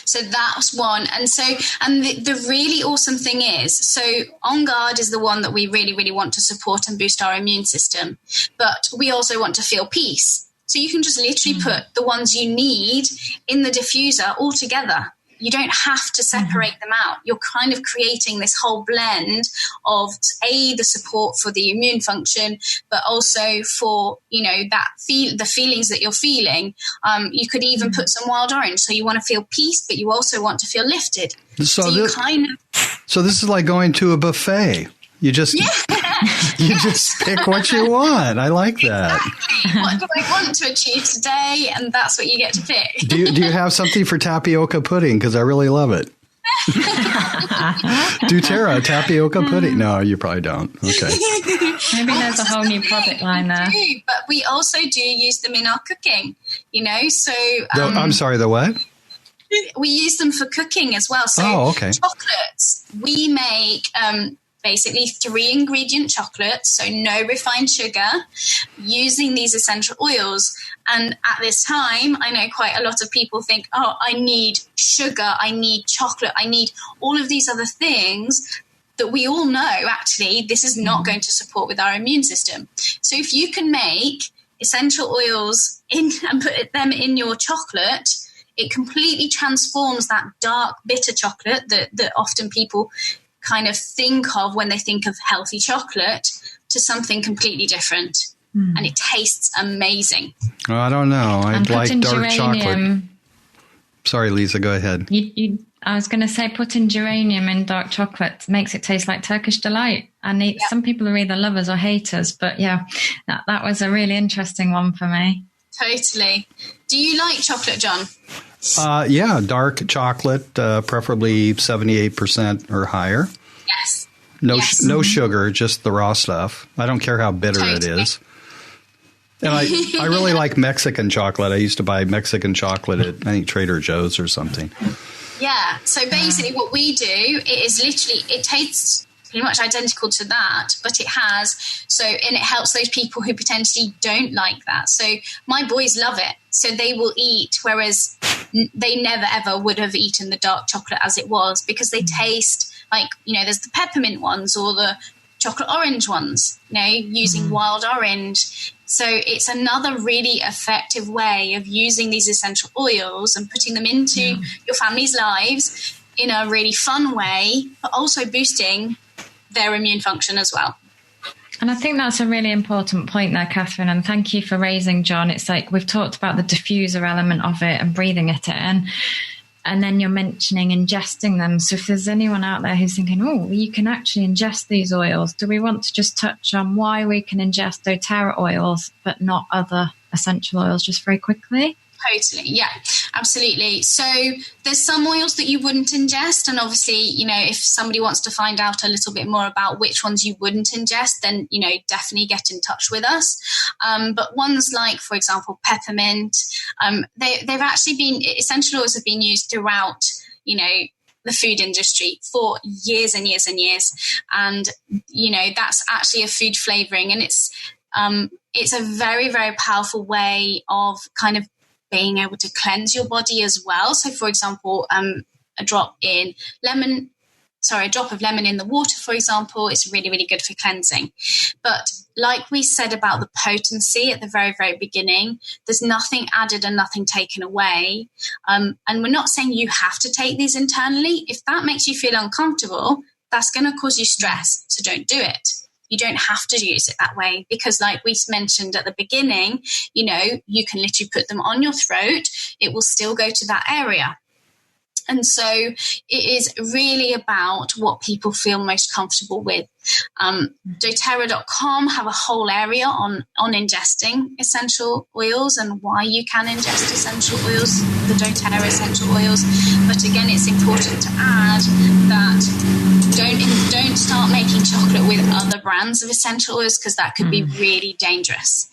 So that's one. And the really awesome thing is, so On Guard is the one that we really, really want to support and boost our immune system. But we also want to feel peace. So you can just literally put the ones you need in the diffuser all together. You don't have to separate them out. You're kind of creating this whole blend of the support for the immune function, but also for, the feelings that you're feeling. You could even put some wild orange. So you want to feel peace, but you also want to feel lifted. So this is like going to a buffet. You just pick what you want. I like that. Exactly. What do I want to achieve today? And that's what you get to pick. Do you have something for tapioca pudding? Because I really love it. DoTERRA tapioca pudding. No, you probably don't. Okay. Maybe there's a whole new product line there. But we also do use them in our cooking, So I'm sorry, the what? We use them for cooking as well. So chocolates, we make basically 3-ingredient chocolates, so no refined sugar, using these essential oils. And at this time, I know quite a lot of people think, I need sugar, I need chocolate, I need all of these other things that we all know, actually, this is not going to support with our immune system. So if you can make essential oils and put them in your chocolate, it completely transforms that dark, bitter chocolate that often people kind of think of when they think of healthy chocolate to something completely different. And it tastes amazing. Oh, I don't know. I like dark chocolate. Sorry, Lisa, go ahead. I was going to say putting geranium in dark chocolate makes it taste like Turkish delight. And some people are either lovers or haters. But that was a really interesting one for me. Totally. Do you like chocolate, John? Dark chocolate, preferably 78% or higher. Yes. No sugar, just the raw stuff. I don't care how bitter it is. And I really like Mexican chocolate. I used to buy Mexican chocolate at, I think, Trader Joe's or something. Yeah. So basically what we do, it tastes pretty much identical to that, but it helps those people who potentially don't like that. So my boys love it. So they will eat, whereas they never ever would have eaten the dark chocolate as it was, because they taste like, there's the peppermint ones or the chocolate orange ones, using wild orange. So it's another really effective way of using these essential oils and putting them into your family's lives in a really fun way, but also boosting their immune function as well. And I think that's a really important point there, Catherine, and thank you for raising John. It's like we've talked about the diffuser element of it and breathing it in, and then you're mentioning ingesting them. So if there's anyone out there who's thinking, you can actually ingest these oils, do we want to just touch on why we can ingest doTERRA oils but not other essential oils just very quickly? Totally. Yeah, absolutely. So there's some oils that you wouldn't ingest. And obviously, if somebody wants to find out a little bit more about which ones you wouldn't ingest, then, definitely get in touch with us. But ones like, for example, peppermint, they've actually essential oils have been used throughout, the food industry for years and years and years. And, that's actually a food flavoring. And it's a very, very powerful way of kind of being able to cleanse your body as well. So, for example, a drop in lemon lemon in the water, for example, is really, really good for cleansing. But like we said about the potency at the very, very beginning, there's nothing added and nothing taken away. And we're not saying you have to take these internally. If that makes you feel uncomfortable, that's going to cause you stress. So don't do it. You don't have to use it that way because like we mentioned at the beginning, you know, you can literally put them on your throat. It will still go to that area. And so it is really about what people feel most comfortable with. DoTerra.com have a whole area on ingesting essential oils and why you can ingest essential oils, the doTERRA essential oils. But again, it's important to add that don't start making chocolate with other brands of essential oils because that could be really dangerous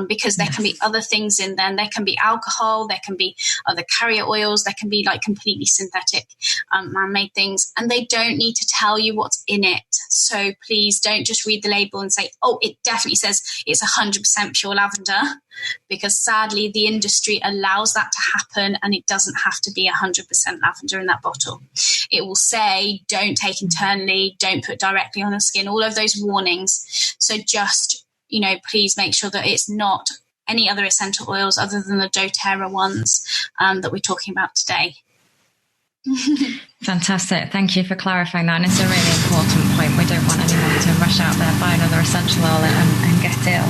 because there can be other things in there. There can be alcohol, there can be other carrier oils, there can be like completely synthetic man-made things, and they don't need to tell you what's in it. So please don't just read the label and say, oh, it definitely says it's 100% pure lavender, because sadly the industry allows that to happen and it doesn't have to be 100% lavender in that bottle. It will say don't take internally, don't put directly on the skin, all of those warnings. So just, you know, please make sure that it's not any other essential oils other than the doTERRA ones that we're talking about today. Fantastic. Thank you for clarifying that. And it's a really important point. We don't want anyone to rush out there, buy another essential oil and get ill.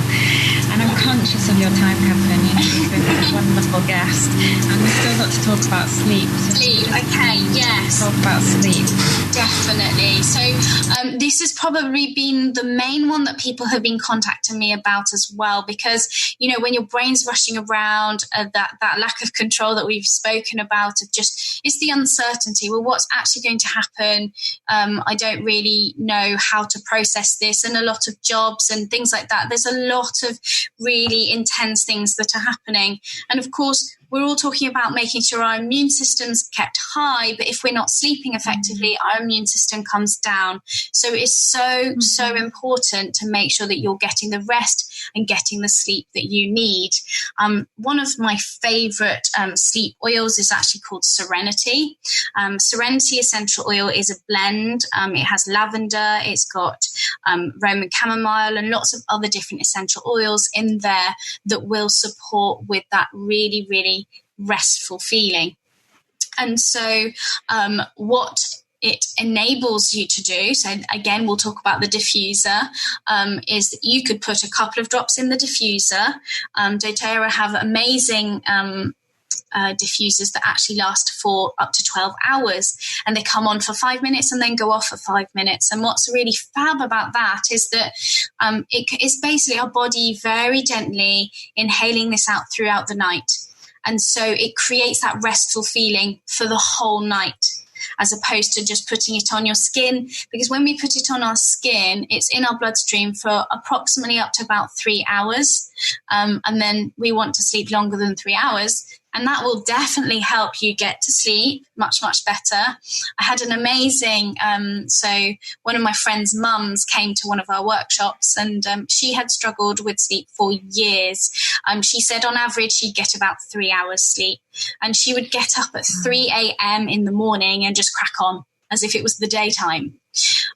And I'm conscious of your time, Catherine. You know, you've been a wonderful guest. And we've still got to talk about sleep. Sleep, okay, yes. Talk about sleep. Definitely. So this has probably been the main one that people have been contacting me about as well, because, you know, when your brain's rushing around, that lack of control that we've spoken about, of just, it's the uncertainty. Well, what's actually going to happen? I don't really know how to process this, and a lot of jobs and things like that. There's a lot of really intense things that are happening. And of course, we're all talking about making sure our immune system's kept high, but if we're not sleeping effectively, our immune system comes down. So it's so important to make sure that you're getting the rest and getting the sleep that you need. One of my favorite sleep oils is actually called Serenity. Serenity essential oil is a blend. It has lavender, it's got Roman chamomile and lots of other different essential oils in there that will support with that really, really restful feeling. And so what it enables you to do, so again, we'll talk about the diffuser, is that you could put a couple of drops in the diffuser. doTERRA have amazing diffusers that actually last for up to 12 hours, and they come on for 5 minutes and then go off for 5 minutes. And what's really fab about that is that it is basically our body very gently inhaling this out throughout the night. And so it creates that restful feeling for the whole night, as opposed to just putting it on your skin. Because when we put it on our skin, it's in our bloodstream for approximately up to about 3 hours. And then we want to sleep longer than 3 hours. And that will definitely help you get to sleep much, much better. I had an amazing, so one of my friend's mums came to one of our workshops, and she had struggled with sleep for years. She said on average she'd get about 3 hours sleep, and she would get up at 3 a.m. in the morning and just crack on as if it was the daytime.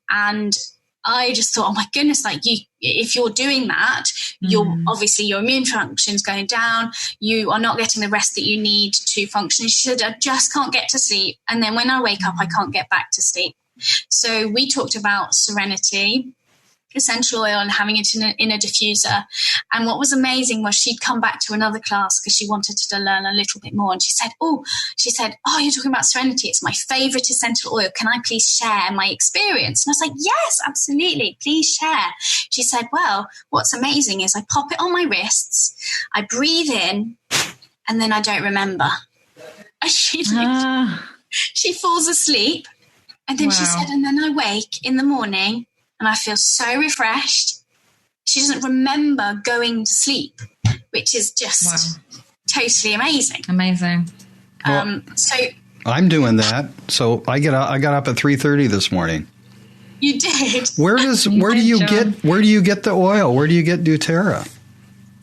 And I just thought, oh my goodness, like if you're doing that, you're obviously your immune function's going down. You are not getting the rest that you need to function. She said, I just can't get to sleep. And then when I wake up, I can't get back to sleep. So we talked about Serenity essential oil and having it in a diffuser. And what was amazing was she'd come back to another class because she wanted to learn a little bit more. And she said, oh, you're talking about Serenity. It's my favorite essential oil. Can I please share my experience? And I was like, yes, absolutely. Please share. She said, well, what's amazing is I pop it on my wrists, I breathe in, and then I don't remember. And she falls asleep. And then she said, and then I wake in the morning and I feel so refreshed. She doesn't remember going to sleep, which is just totally amazing. Amazing. So I'm doing that. So I got up at 3:30 this morning. You did. Where do you get the oil? Where do you get doTERRA?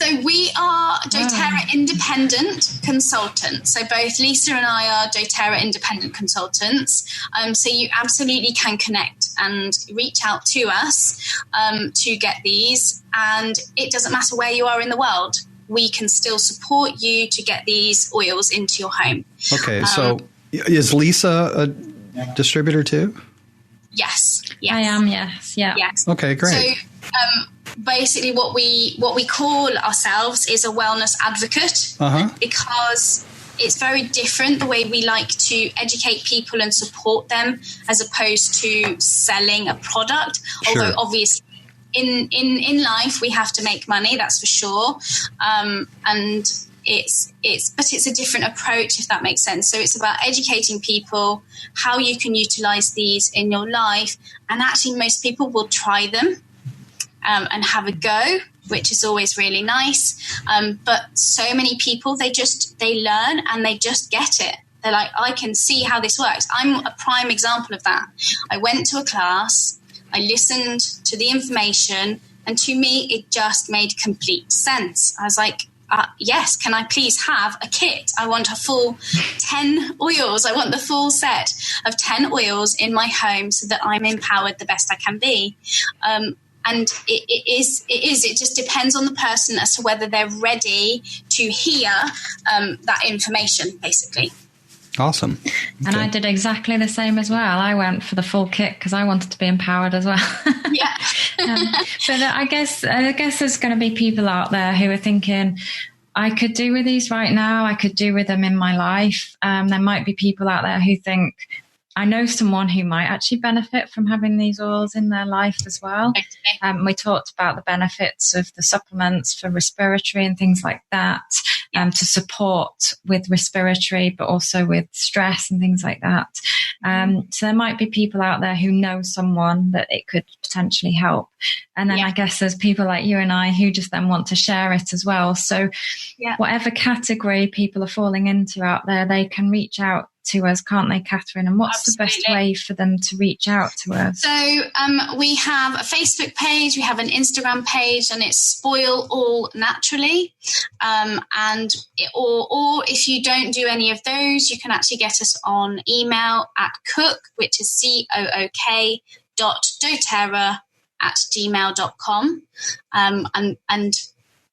So we are doTERRA independent consultants. So both Lisa and I are doTERRA independent consultants. So you absolutely can connect and reach out to us to get these. And it doesn't matter where you are in the world. We can still support you to get these oils into your home. Okay, so is Lisa a distributor too? Yes. I am, yes. Yeah. Yes. Okay, great. So basically what we call ourselves is a wellness advocate, because it's very different the way we like to educate people and support them as opposed to selling a product. Sure. Although obviously in life we have to make money, that's for sure. And it's a different approach, if that makes sense. So it's about educating people how you can utilize these in your life, and actually most people will try them and have a go, which is always really nice. But so many people, they learn and they just get it. They're like, I can see how this works. I'm a prime example of that. I went to a class, I listened to the information, and to me, it just made complete sense. I was like, yes, can I please have a kit? I want a full 10 oils. I want the full set of 10 oils in my home so that I'm empowered the best I can be. And it just depends on the person as to whether they're ready to hear that information, basically. Awesome. Okay. And I did exactly the same as well. I went for the full kit because I wanted to be empowered as well. Yeah. But I guess there's going to be people out there who are thinking, I could do with these right now. I could do with them in my life. There might be people out there who think, I know someone who might actually benefit from having these oils in their life as well. We talked about the benefits of the supplements for respiratory and things like that, to support with respiratory, but also with stress and things like that. So there might be people out there who know someone that it could potentially help. And then I guess there's people like you and I who just then want to share it as well. So whatever category people are falling into out there, they can reach out to us, can't they, Catherine? And what's the best way for them to reach out to us? So we have a Facebook page, we have an Instagram page, and it's Spoil All Naturally. Or if you don't do any of those, you can actually get us on email at cook, which is cook.doterra@gmail.com.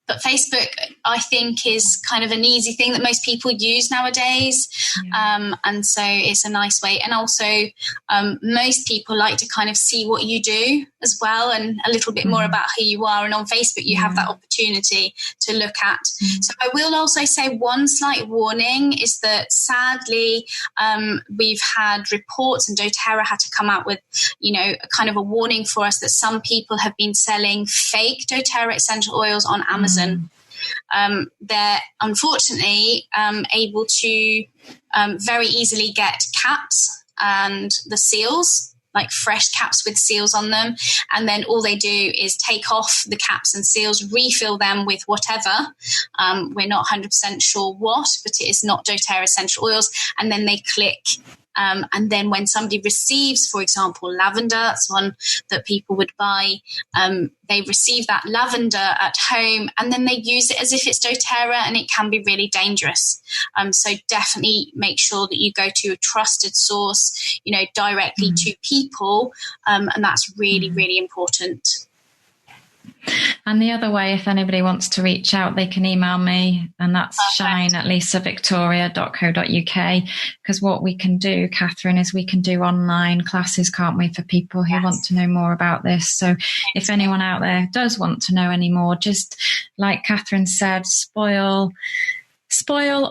But Facebook, I think, is kind of an easy thing that most people use nowadays. And so it's a nice way. And also, most people like to kind of see what you do as well, and a little bit more about who you are. And on Facebook, you have that opportunity to look at. So I will also say one slight warning is that sadly, we've had reports, and doTERRA had to come out with, a kind of a warning for us that some people have been selling fake doTERRA essential oils on Amazon. They're unfortunately able to very easily get caps and the seals, like fresh caps with seals on them, and then all they do is take off the caps and seals, refill them with whatever. We're not 100% sure what, but it is not doTERRA essential oils, and then they click. And then when somebody receives, for example, lavender, that's one that people would buy, they receive that lavender at home and then they use it as if it's doTERRA, and it can be really dangerous. So definitely make sure that you go to a trusted source, directly to people. And that's really, really important. And the other way, if anybody wants to reach out, they can email me, and that's shine@lisavictoria.co.uk. Because what we can do, Catherine, is we can do online classes, can't we, for people who want to know more about this. So if anyone out there does want to know any more, just like Catherine said, Spoil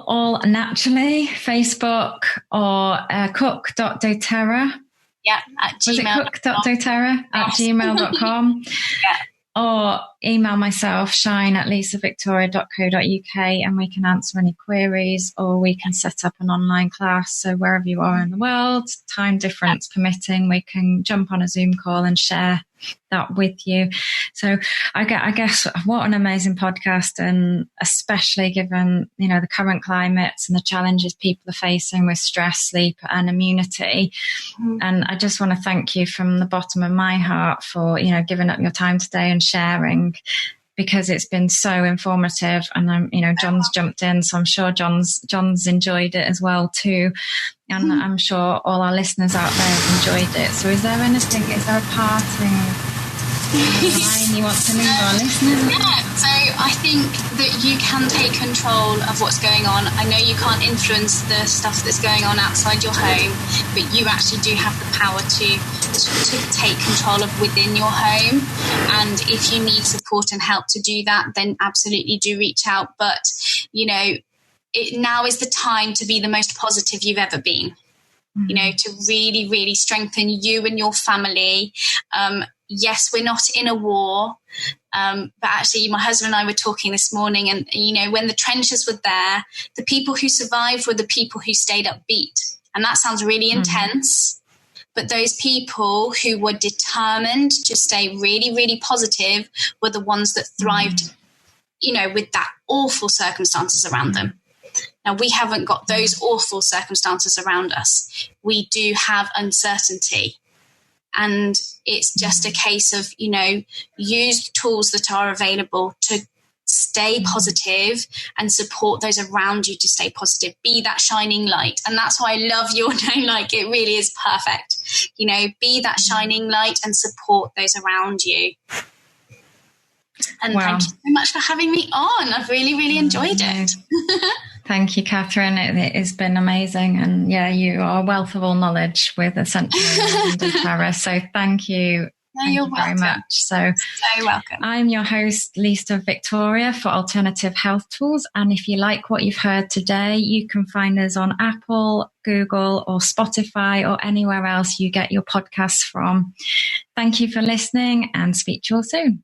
All Naturally, Facebook, or cook.doterra. Yeah, at gmail. Was it cook.doterra at gmail.com? Yeah. Or email myself, shine@lisavictoria.co.uk, and we can answer any queries, or we can set up an online class. So wherever you are in the world, time difference permitting, we can jump on a Zoom call and share that with you. So I guess what an amazing podcast, and especially given, the current climates and the challenges people are facing with stress, sleep and immunity. And I just want to thank you from the bottom of my heart for, giving up your time today and sharing because it's been so informative, and John's jumped in, so I'm sure John's enjoyed it as well too, and I'm sure all our listeners out there have enjoyed it. So is there a parting line you want to leave our listeners? Yeah, so I think that you can take control of what's going on. I know you can't influence the stuff that's going on outside your home, but you actually do have the power to take control of within your home. And if you need support and help to do that, then absolutely do reach out. But, now is the time to be the most positive you've ever been. To really, really strengthen you and your family. Yes, we're not in a war, but actually my husband and I were talking this morning, and, when the trenches were there, the people who survived were the people who stayed upbeat. And that sounds really intense, but those people who were determined to stay really, really positive were the ones that thrived, with that awful circumstances around them. Now, we haven't got those awful circumstances around us. We do have uncertainty. And it's just a case of, use tools that are available to stay positive and support those around you to stay positive. Be that shining light. And that's why I love your name. Like, it really is perfect. Be that shining light and support those around you. And Thank you so much for having me on. I've really, really enjoyed it. Thank you, Catherine. It has been amazing. And you are a wealth of all knowledge with essential oils and DoTERRA. So thank you. Thank you very much. So welcome. I'm your host, Lisa Victoria, for Alternative Health Tools. And if you like what you've heard today, you can find us on Apple, Google, or Spotify, or anywhere else you get your podcasts from. Thank you for listening, and speak to you all soon.